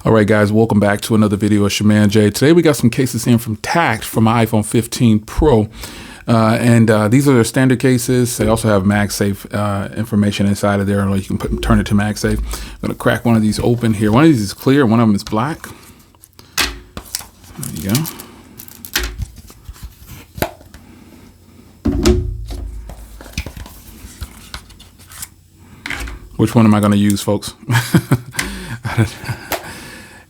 All right, guys, welcome back to another video of Shaman J. Today we got some cases in from Tact from my iPhone 15 Pro. These are their standard cases. They also have MagSafe information inside of there, or you can turn it to MagSafe. I'm going to crack one of these open here. One of these is clear, one of them is black. There you go. Which one am I going to use, folks?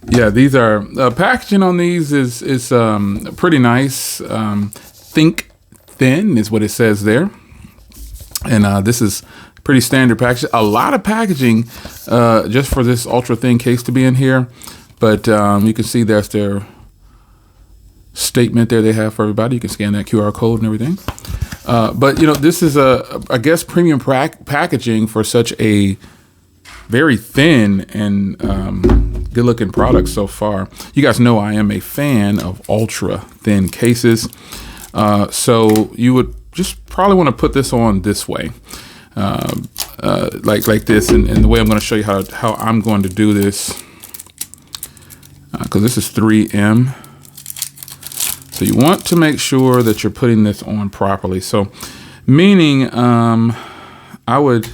Yeah, these are packaging on these is pretty nice. Think thin is what it says there, and this is pretty standard packaging. A lot of packaging just for this ultra thin case to be in here, but you can see that's their statement there they have for everybody. You can scan that QR code and everything. But you know, this is I guess premium packaging for such a very thin and good looking product so far. You guys know I am a fan of ultra thin cases. So you would just probably want to put this on this way, like this. And the way I'm going to show you how I'm going to do this, because this is 3M. So you want to make sure that you're putting this on properly. So meaning I would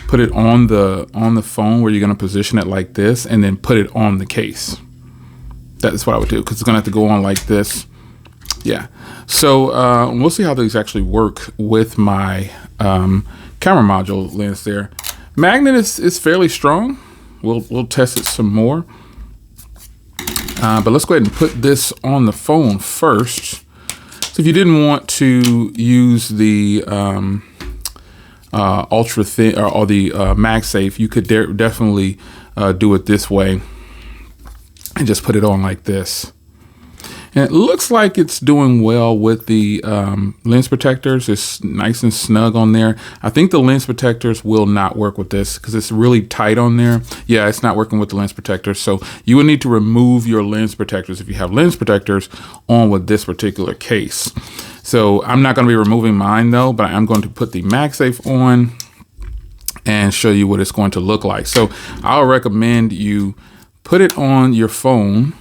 put it on the phone where you're going to position it like this, and then put it on the case. That's what I would do, because it's going to have to go on like this. Yeah. So we'll see how these actually work with my camera module lens there. Magnet is fairly strong. We'll test it some more. But let's go ahead and put this on the phone first. So if you didn't want to use the ultra thin or the MagSafe, you could definitely do it this way and just put it on like this. And it looks like it's doing well with the lens protectors. It's nice and snug on there. I think the lens protectors will not work with this because it's really tight on there. Yeah, it's not working with the lens protectors. So you would need to remove your lens protectors if you have lens protectors on with this particular case. So I'm not going to be removing mine though, but I'm going to put the MagSafe on and show you what it's going to look like. So I'll recommend you put it on your phone.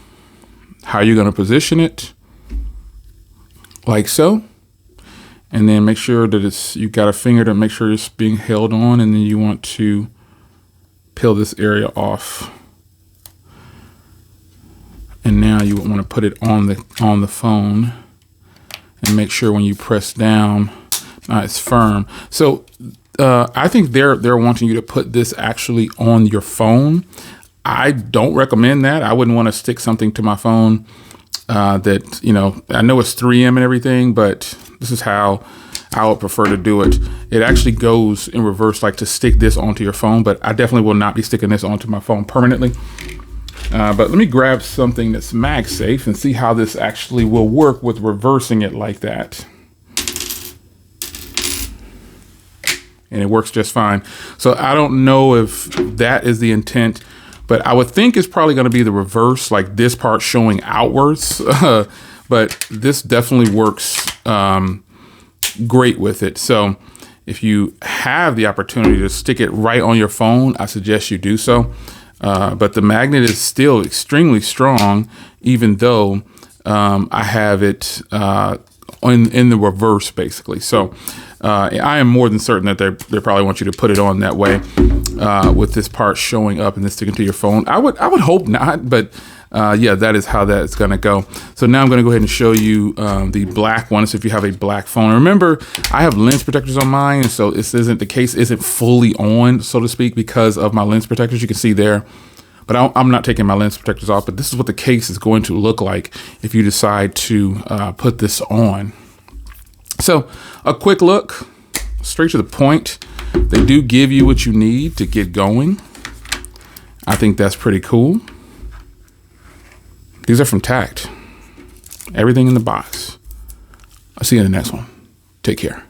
How you're going to position it, like so, and then make sure that you got a finger to make sure it's being held on, and then you want to peel this area off, and now you want to put it on the phone and make sure when you press down it's firm. So I think they're wanting you to put this actually on your phone. I don't recommend that. I wouldn't want to stick something to my phone that, you know, I know it's 3M and everything, but this is how I would prefer to do it. It actually goes in reverse, like to stick this onto your phone, but I definitely will not be sticking this onto my phone permanently. But let me grab something that's MagSafe and see how this actually will work with reversing it like that. And it works just fine. So I don't know if that is the intent, but I would think it's probably going to be the reverse, like this part showing outwards. But this definitely works great with it. So if you have the opportunity to stick it right on your phone, I suggest you do so. But the magnet is still extremely strong, even though I have it in the reverse, basically. So I am more than certain that they probably want you to put it on that way, with this part showing up and then sticking to your phone. I would hope not, but yeah, that is how that's going to go. So now I'm going to go ahead and show you the black one. So if you have a black phone, remember I have lens protectors on mine, so the case isn't fully on, so to speak, because of my lens protectors. You can see there, but I'm not taking my lens protectors off. But this is what the case is going to look like if you decide to put this on. So a quick look, straight to the point. They do give you what you need to get going. I think that's pretty cool. These are from Tact. Everything in the box. I'll see you in the next one. Take care.